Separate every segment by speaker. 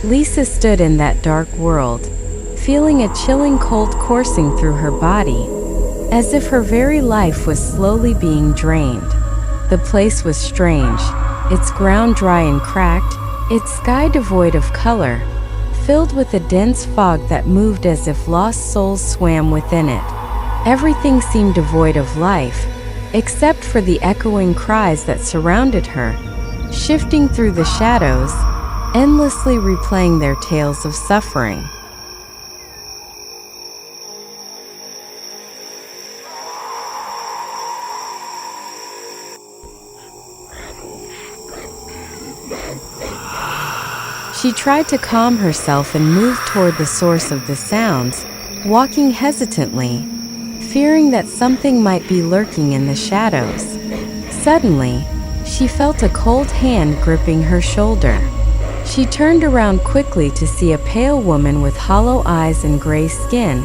Speaker 1: Lisa stood in that dark world, feeling a chilling cold coursing through her body, as if her very life was slowly being drained. The place was strange, its ground dry and cracked, its sky devoid of color, filled with a dense fog that moved as if lost souls swam within it. Everything seemed devoid of life, except for the echoing cries that surrounded her, shifting through the shadows, endlessly replaying their tales of suffering. She tried to calm herself and move toward the source of the sounds, walking hesitantly, fearing that something might be lurking in the shadows. Suddenly, she felt a cold hand gripping her shoulder. She turned around quickly to see a pale woman with hollow eyes and gray skin,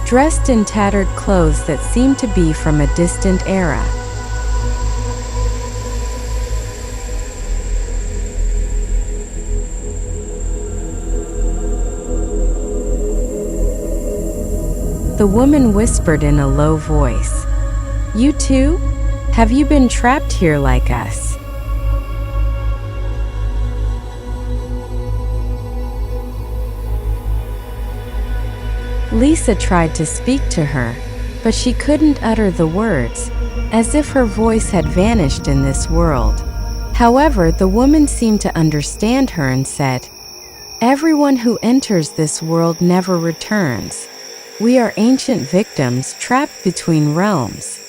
Speaker 1: dressed in tattered clothes that seemed to be from a distant era. The woman whispered in a low voice, "You too? Have you been trapped here like us?" Lisa tried to speak to her, but she couldn't utter the words, as if her voice had vanished in this world. However, the woman seemed to understand her and said, "Everyone who enters this world never returns. We are ancient victims trapped between realms."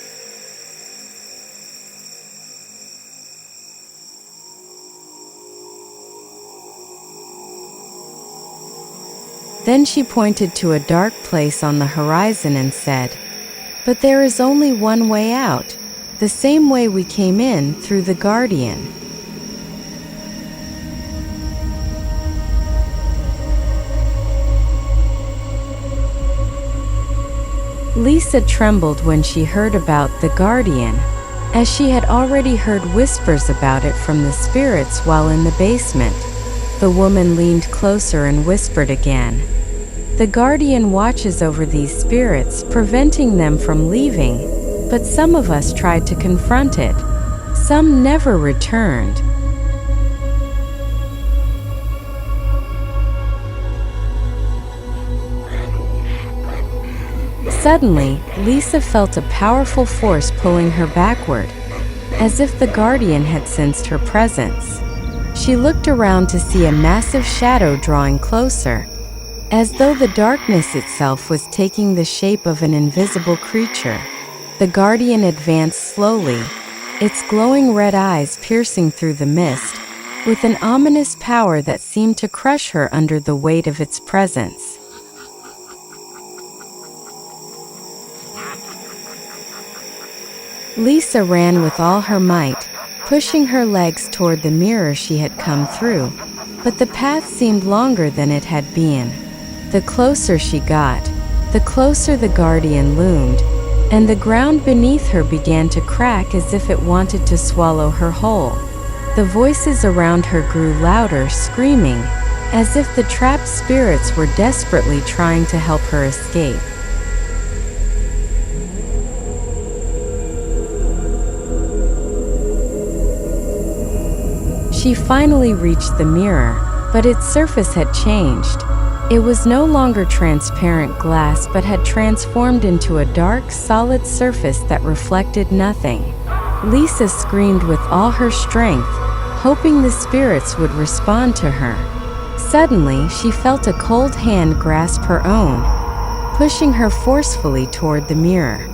Speaker 1: Then she pointed to a dark place on the horizon and said, "But there is only one way out, the same way we came in, through the Guardian." Lisa trembled when she heard about the Guardian, as she had already heard whispers about it from the spirits while in the basement. The woman leaned closer and whispered again, "The Guardian watches over these spirits, preventing them from leaving, but some of us tried to confront it. Some never returned." Suddenly, Lisa felt a powerful force pulling her backward, as if the Guardian had sensed her presence. She looked around to see a massive shadow drawing closer, as though the darkness itself was taking the shape of an invisible creature. The Guardian advanced slowly, its glowing red eyes piercing through the mist, with an ominous power that seemed to crush her under the weight of its presence. Lisa ran with all her might, pushing her legs toward the mirror she had come through, but the path seemed longer than it had been. The closer she got, the closer the Guardian loomed, and the ground beneath her began to crack as if it wanted to swallow her whole. The voices around her grew louder, screaming, as if the trapped spirits were desperately trying to help her escape. She finally reached the mirror, but its surface had changed. It was no longer transparent glass but had transformed into a dark, solid surface that reflected nothing. Lisa screamed with all her strength, hoping the spirits would respond to her. Suddenly, she felt a cold hand grasp her own, pushing her forcefully toward the mirror.